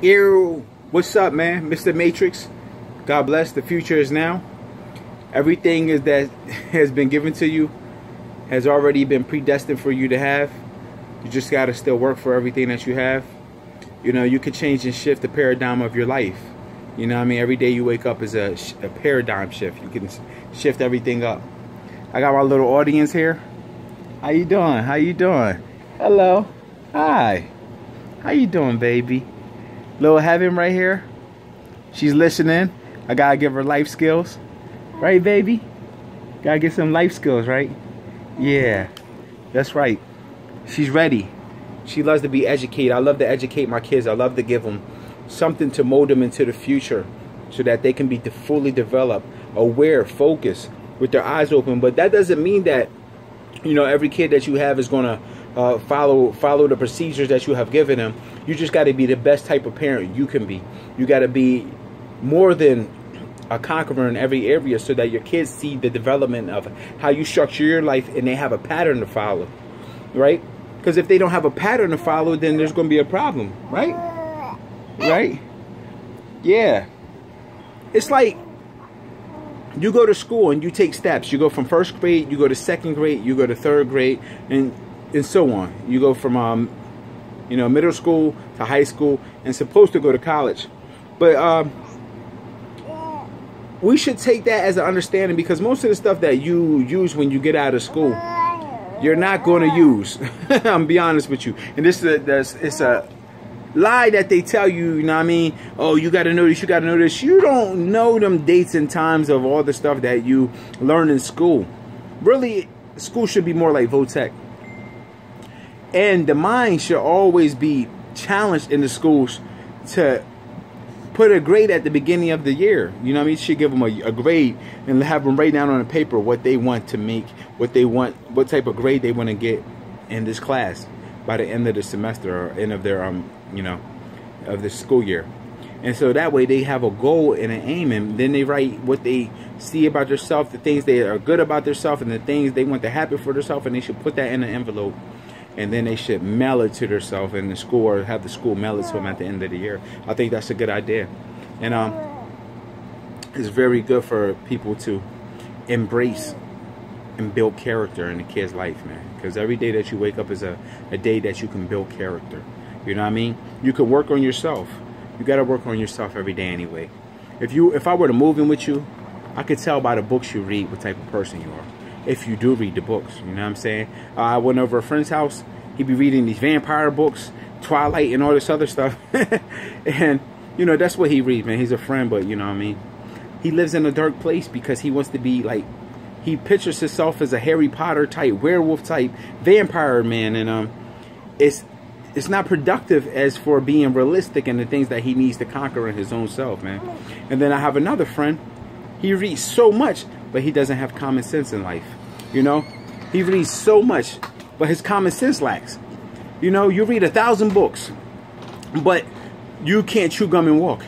Ew, what's up, man? Mr. Matrix. God bless. The future is now. Everything is that has been given to you has already been predestined for you to have. You just got to still work for everything that you have. You know, you can change and shift the paradigm of your life. You know what I mean? Every day you wake up is a paradigm shift. You can shift everything up. I got my little audience here. How you doing? How you doing? Hello. Hi. How you doing, baby? Little Heaven right here. She's listening. I gotta give her life skills. Right, baby? Gotta get some life skills, right? Yeah. That's right. She's ready. She loves to be educated. I love to educate my kids. I love to give them something to mold them into the future so that they can be fully developed, aware, focused, with their eyes open. But that doesn't mean that, you know, every kid that you have is going to follow the procedures that you have given them. You just got to be the best type of parent you can be. You got to be more than a conqueror in every area so that your kids see the development of how you structure your life and they have a pattern to follow, right? Because if they don't have a pattern to follow, then there's going to be a problem, right? Right? Yeah. It's like you go to school and you take steps. You go from first grade, you go to second grade, you go to third grade, and so on. You go from you know, middle school to high school, and supposed to go to college. But we should take that as an understanding, because most of the stuff that you use when you get out of school, you're not going to use. I'm be honest with you. And it's a lie that they tell you, you know what I mean? Oh, you got to know this, you got to know this. You don't know them dates and times of all the stuff that you learn in school. Really, school should be more like Votech. And the mind should always be challenged in the schools to put a grade at the beginning of the year. You know what I mean? You should give them a grade and have them write down on a paper what they want to make, what they want, what type of grade they want to get in this class by the end of the semester or end of their you know, of the school year. And so that way they have a goal and an aim, and then they write what they see about themselves, the things they are good about themselves, and the things they want to happen for themselves, and they should put that in an envelope, and then they should mail it to themselves in the school, or have the school mail it to them at the end of the year. I think that's a good idea. And it's very good for people to embrace and build character in a kid's life, man. Because every day that you wake up is a day that you can build character. You know what I mean? You can work on yourself. You got to work on yourself every day anyway. If I were to move in with you, I could tell by the books you read what type of person you are. If you do read the books, you know what I'm saying? I went over a friend's house. He'd be reading these vampire books, Twilight, and all this other stuff. And, you know, that's what he reads, man. He's a friend, but, you know what I mean? He lives in a dark place because he wants to be like, he pictures himself as a Harry Potter type, werewolf type, vampire man. And it's not productive as for being realistic in the things that he needs to conquer in his own self, man. And then I have another friend. He reads so much, but he doesn't have common sense in life. You know, he reads so much, but his common sense lacks. You know, you read 1,000 books, but you can't chew gum and walk.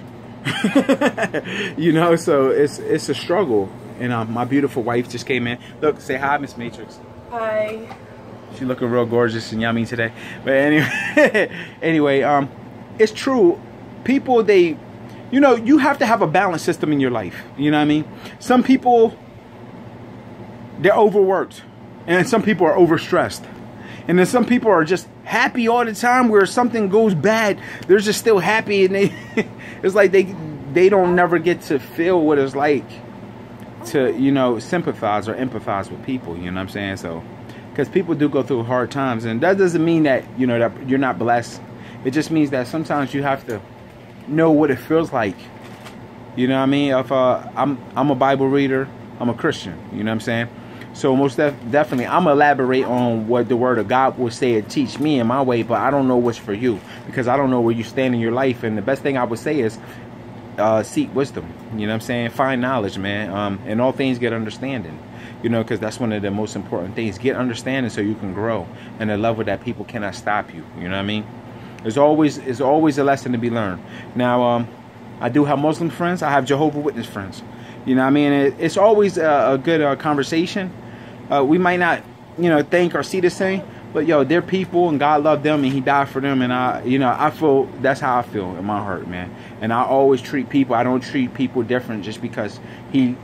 You know, so it's a struggle. And my beautiful wife just came in. Look, say hi, Miss Matrix. Hi. She looking real gorgeous and yummy today. But anyway, it's true. People, you know, you have to have a balance system in your life. You know what I mean? Some people, they're overworked. And some people are overstressed. And then some people are just happy all the time. Where something goes bad, they're just still happy. And it's like they don't never get to feel what it's like to, you know, sympathize or empathize with people. You know what I'm saying? So, because people do go through hard times, and that doesn't mean that, you know, that you're not blessed. It just means that sometimes you have to know what it feels like. You know what I mean? If I'm a Bible reader, I'm a Christian. You know what I'm saying? So most definitely, I'm gonna elaborate on what the Word of God will say and teach me in my way, but I don't know what's for you, because I don't know where you stand in your life. And the best thing I would say is seek wisdom. You know what I'm saying? Find knowledge, man. And all things get understanding. You know, because that's one of the most important things. Get understanding so you can grow. And the level that people cannot stop you. You know what I mean? There's always a lesson to be learned. Now, I do have Muslim friends. I have Jehovah's Witness friends. You know what I mean? It's always a good conversation. We might not, you know, think or see the same, But yo, they're people, and God loved them, and He died for them, and I feel that's how I feel in my heart, man. And I always treat people. I don't treat people different just because he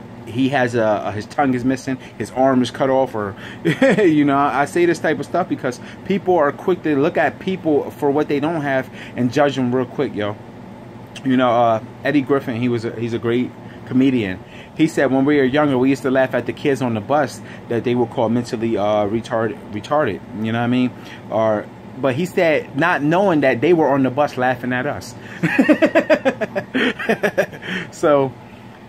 has his tongue is missing, his arm is cut off, or I say this type of stuff because people are quick to look at people for what they don't have and judge them real quick, yo. Eddie Griffin, he's a great comedian. He said when we were younger, we used to laugh at the kids on the bus that they would call mentally retarded. You know what I mean? But he said not knowing that they were on the bus laughing at us. So,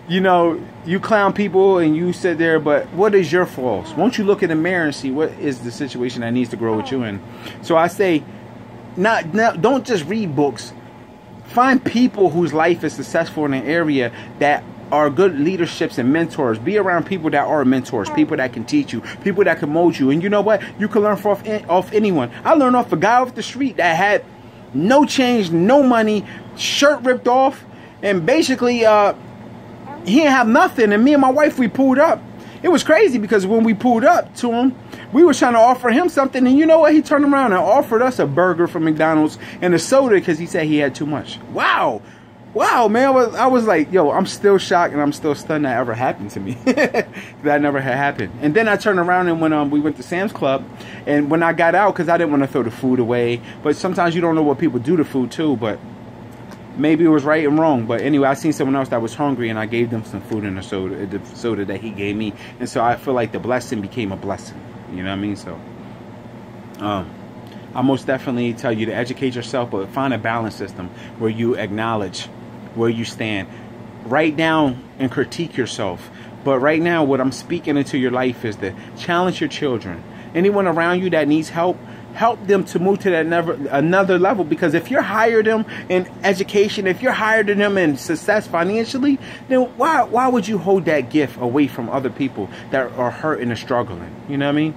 you clown people and you sit there, but what is your flaws? Won't you look in the mirror and see what is the situation that needs to grow with you in? So I say, don't just read books. Find people whose life is successful in an area that are good leaderships and mentors. Be around people that are mentors, people that can teach you, people that can mold you. And you know what? You can learn off anyone. I learned off a guy off the street that had no change, no money, shirt ripped off, and basically he didn't have nothing. And me and my wife, we pulled up. It was crazy because when we pulled up to him, we were trying to offer him something, and you know what? He turned around and offered us a burger from McDonald's and a soda because he said he had too much. Wow, man. I was like, yo, I'm still shocked and I'm still stunned that ever happened to me. That never had happened. And then I turned around and when we went to Sam's Club, and when I got out, because I didn't want to throw the food away, but sometimes you don't know what people do to food too, but maybe it was right and wrong. But anyway, I seen someone else that was hungry, and I gave them some food and the soda that he gave me. And so I feel like the blessing became a blessing. You know what I mean? So I most definitely tell you to educate yourself, but find a balance system where you acknowledge where you stand. Write down and critique yourself. But right now, what I'm speaking into your life is to challenge your children. Anyone around you that needs help, help them to move to that another level. Because if you're higher than them in education, if you're higher than them in success financially, then why would you hold that gift away from other people that are hurting and struggling? You know what I mean?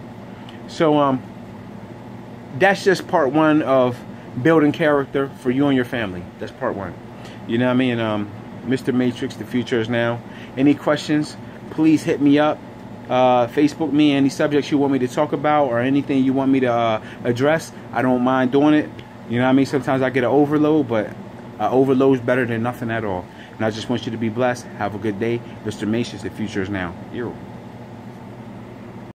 So that's just part one of building character for you and your family. That's part one. You know what I mean? Mr. Matrix, the future is now. Any questions, please hit me up. Facebook me, any subjects you want me to talk about or anything you want me to address. I don't mind doing it. You know what I mean? Sometimes I get an overload, but overload is better than nothing at all. And I just want you to be blessed. Have a good day. Mr. Matrix, the future is now. Yo.